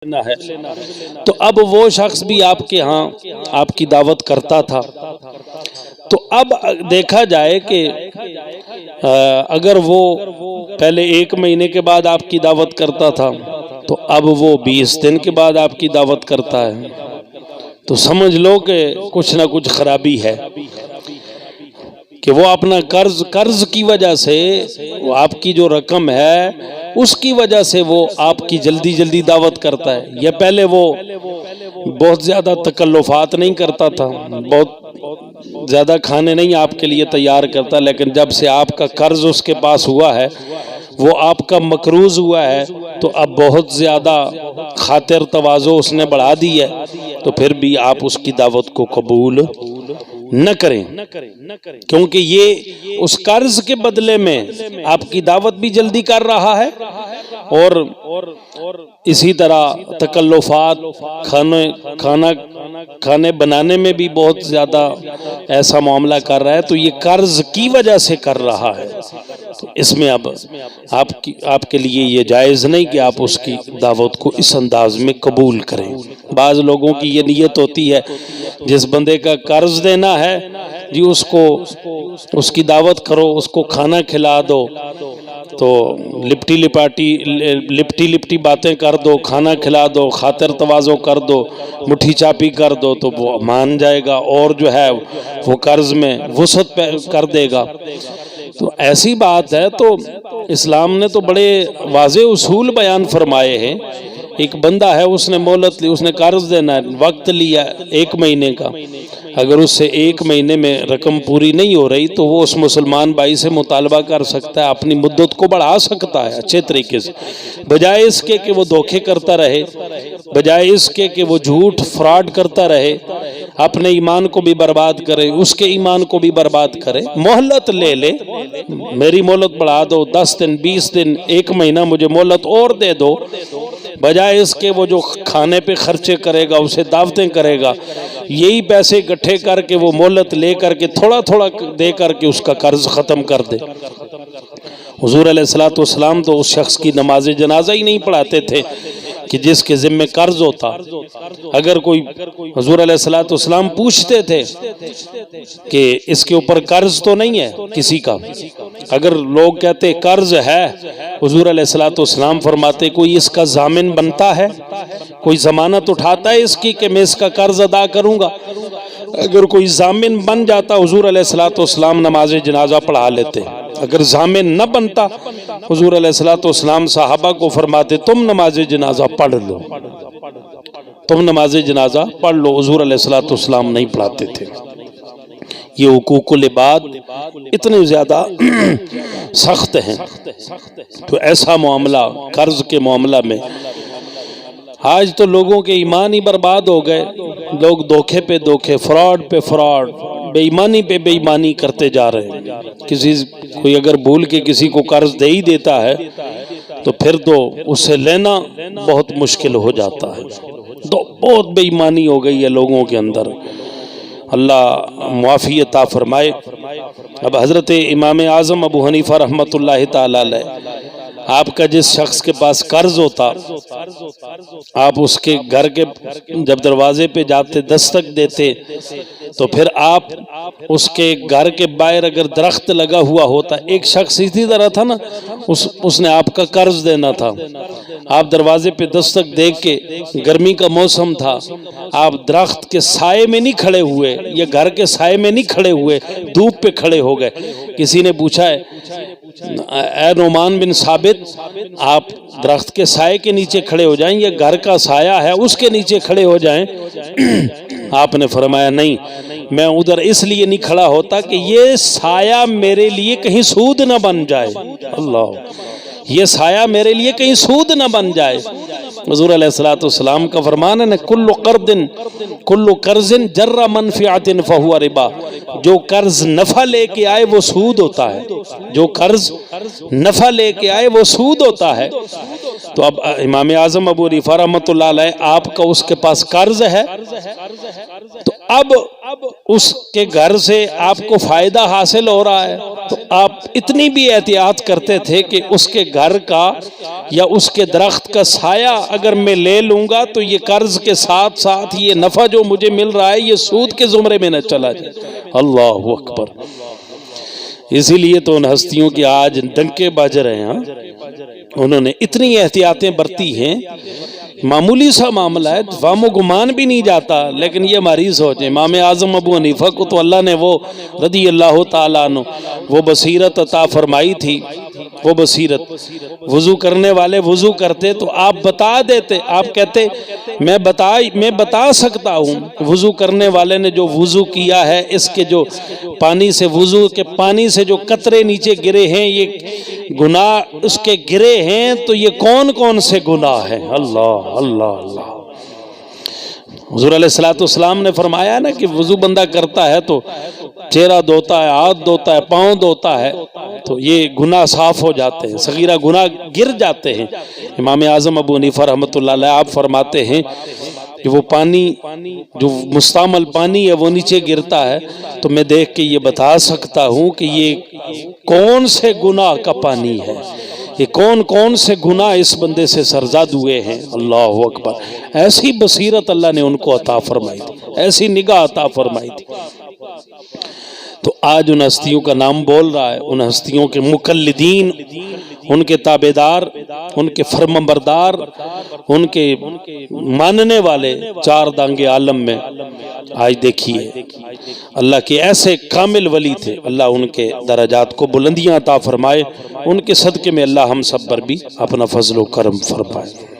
لینا ہے تو اب وہ شخص بھی آپ کے ہاں آپ کی دعوت کرتا تھا، تو اب دیکھا جائے کہ اگر وہ پہلے 1 مہینے کے بعد آپ کی دعوت کرتا تھا تو اب وہ 20 دن کے بعد آپ کی دعوت کرتا ہے، تو سمجھ لو کہ کچھ نہ کچھ خرابی ہے کہ وہ اپنا قرض کی وجہ سے وہ آپ کی جو رقم ہے اس کی وجہ سے وہ آپ کی جلدی جلدی دعوت کرتا ہے، یا پہلے وہ بہت زیادہ تکلفات نہیں کرتا تھا، بہت زیادہ کھانے نہیں آپ کے لیے تیار کرتا، لیکن جب سے آپ کا قرض اس کے پاس ہوا ہے، وہ آپ کا مقروض ہوا ہے، تو اب بہت زیادہ خاطر تواضع اس نے بڑھا دی ہے، تو پھر بھی آپ اس کی دعوت کو قبول نہ کریں، کیونکہ یہ اس قرض کے بدلے میں آپ کی دعوت بھی جلدی کر رہا ہے اور اسی طرح تکلفات کھانے بنانے میں بھی بہت زیادہ ایسا معاملہ کر رہا ہے، تو یہ قرض کی وجہ سے کر رہا ہے، تو اس میں اب آپ کے لیے یہ جائز نہیں کہ آپ اس کی دعوت کو اس انداز میں قبول کریں۔ بعض لوگوں کی یہ نیت ہوتی ہے جس بندے کا قرض دینا ہے جی اس کی دعوت کرو، اس کو کھانا کھلا دو، تو لپٹی باتیں کر دو، کھانا کھلا دو، خاطر تواضع کر دو، مٹھی چاپی کر دو، تو وہ مان جائے گا اور جو ہے وہ قرض میں وسعت کر دے گا۔ تو ایسی بات ہے، تو اسلام نے تو بڑے واضح اصول بیان فرمائے ہیں۔ ایک بندہ ہے، اس نے مہلت لی، اس نے قرض دینا ہے، وقت لیا 1 مہینے کا، اگر اس سے 1 مہینے میں رقم پوری نہیں ہو رہی تو وہ اس مسلمان بھائی سے مطالبہ کر سکتا ہے، اپنی مدت کو بڑھا سکتا ہے اچھے طریقے سے، بجائے اس کے کہ وہ دھوکے کرتا رہے، بجائے اس کے کہ وہ جھوٹ فراڈ کرتا رہے، اپنے ایمان کو بھی برباد کرے، اس کے ایمان کو بھی برباد کرے۔ مہلت لے لے، میری مہلت بڑھا دو، 10 دن 20 دن 1 مہینہ مجھے مہلت اور دے دو، بجائے اس کے وہ جو کھانے پہ خرچے کرے گا، اسے دعوتیں کرے گا، یہی پیسے اکٹھے کر کے وہ مہلت لے کر کے تھوڑا تھوڑا دے کر کے اس کا قرض ختم کر دے۔ حضور علیہ السلام تو اس شخص کی نماز جنازہ ہی نہیں پڑھاتے تھے کہ جس کے ذمہ قرض ہوتا۔ اگر کوئی حضور علیہ السلام پوچھتے تھے کہ اس کے اوپر قرض تو نہیں ہے کسی کا، اگر لوگ کہتے قرض ہے، حضور علیہ السلام فرماتے کوئی اس کا ضامن بنتا ہے، کوئی ضمانت اٹھاتا ہے اس کی کہ میں اس کا قرض ادا کروں گا؟ اگر کوئی ضامن بن جاتا حضور علیہ السلام نماز جنازہ پڑھا لیتے، اگر ضامن نہ بنتا حضور علیہ السلام صحابہ کو فرماتے تم نماز جنازہ پڑھ لو، تم نماز جنازہ پڑھ لو، حضور علیہ السلام نہیں پڑھاتے تھے۔ یہ حقوق العباد اتنے زیادہ سخت ہیں، تو ایسا معاملہ قرض کے معاملہ میں آج تو لوگوں کے ایمان ہی برباد ہو گئے، لوگ دھوکے پہ دھوکے، فراڈ پہ فراڈ، بے ایمانی پہ بے ایمانی کرتے جا رہے ہیں۔ کوئی اگر بھول کے کسی کو قرض دے ہی دیتا ہے تو پھر تو اس سے لینا بہت مشکل ہو جاتا ہے، تو بہت بے ایمانی ہو گئی ہے لوگوں کے اندر، اللہ معافی عطا فرمائے۔ اب حضرت امام اعظم ابو حنیفہ رحمۃ اللہ تعالی علیہ، آپ کا جس شخص کے پاس قرض ہوتا، آپ اس کے گھر کے جب دروازے پہ جاتے دستک دیتے تو پھر آپ اس کے گھر کے باہر اگر درخت لگا ہوا ہوتا، ایک شخص اسی طرح تھا نا، اس نے آپ کا قرض دینا تھا، آپ دروازے پہ دستک دے کے، گرمی کا موسم تھا، آپ درخت کے سائے میں نہیں کھڑے ہوئے یا گھر کے سائے میں نہیں کھڑے ہوئے، دھوپ پہ کھڑے ہو گئے۔ کسی نے پوچھا ہے اے نعمان بن ثابت، آپ درخت کے سائے کے نیچے کھڑے ہو جائیں یا گھر کا سایہ ہے اس کے نیچے کھڑے ہو جائیں؟ آپ نے فرمایا نہیں، میں ادھر اس لیے نہیں کھڑا ہوتا کہ یہ سایہ میرے لیے کہیں سود نہ بن جائے، اللہ، یہ سایہ میرے لیے کہیں سود نہ بن جائے۔ حضور علیہ السلام کا فرمان ہے نا، کل قرض جر منفعت فہو ربا، جو قرض نفع لے کے آئے وہ سود ہوتا ہے، جو قرض نفع لے کے آئے وہ سود ہوتا ہے۔ تو اب امام اعظم ابو حنیفہ رحمۃ اللہ علیہ، آپ کا اس کے پاس قرض ہے، تو اب اس کے گھر سے آپ کو فائدہ حاصل ہو رہا ہے تو آپ اتنی بھی احتیاط کرتے تھے کہ اس کے گھر کا یا اس کے درخت کا سایہ اگر میں لے لوں گا تو یہ قرض کے ساتھ ساتھ یہ نفع جو مجھے مل رہا ہے یہ سود کے زمرے میں نہ چلا جائے۔ اللہ اکبر۔ اسی لیے تو ان ہستیوں کی آج ڈنکے بج رہے ہیں، انہوں نے اتنی احتیاطیں برتی ہیں، معمولی سا معاملہ ہے، فہم و گمان بھی نہیں جاتا، لیکن یہ ہماری سوچ ہے۔ امام اعظم ابو حنیفہ کو تو اللہ نے وہ رضی اللہ تعالیٰ عنہ وہ بصیرت عطا فرمائی تھی، وہ بصیرت، وضو کرنے والے وضو کرتے تو آپ بتا دیتے، آپ کہتے میں بتا سکتا ہوں وضو کرنے والے نے جو وضو کیا ہے اس کے جو پانی سے وضو کے پانی سے جو قطرے نیچے گرے ہیں یہ گناہ اس کے گرے ہیں تو یہ کون کون سے گناہ ہیں۔ اللہ اللہ اللہ۔ حضور علیہ السلام نے فرمایا نا کہ وضو بندہ کرتا ہے تو چہرہ دھوتا ہے، ہاتھ دھوتا ہے، پاؤں دھوتا ہے تو یہ گناہ صاف ہو جاتے ہیں، صغیرہ گناہ گر جاتے ہیں۔ امام اعظم ابو حنیفہ رحمۃ اللہ علیہ آپ فرماتے ہیں کہ وہ پانی جو مستعمل پانی ہے وہ نیچے گرتا ہے تو میں دیکھ کے یہ بتا سکتا ہوں کہ یہ کون سے گناہ کا پانی ہے، یہ کون کون سے گناہ اس بندے سے سرزاد ہوئے ہیں۔ اللہ اکبر۔ ایسی بصیرت اللہ نے ان کو عطا فرمائی تھی، ایسی نگاہ عطا فرمائی تھی۔ تو آج ان ہستیوں کا نام بول رہا ہے، ان ہستیوں کے مقلدین، ان کے تابعدار، ان کے فرمانبردار، ان کے ماننے والے چار دانگے عالم میں آج دیکھیے اللہ کے ایسے کامل ولی تھے، اللہ ان کے درجات کو بلندیاں عطا فرمائے، ان کے صدقے میں اللہ ہم سب پر بھی اپنا فضل و کرم فرمائے۔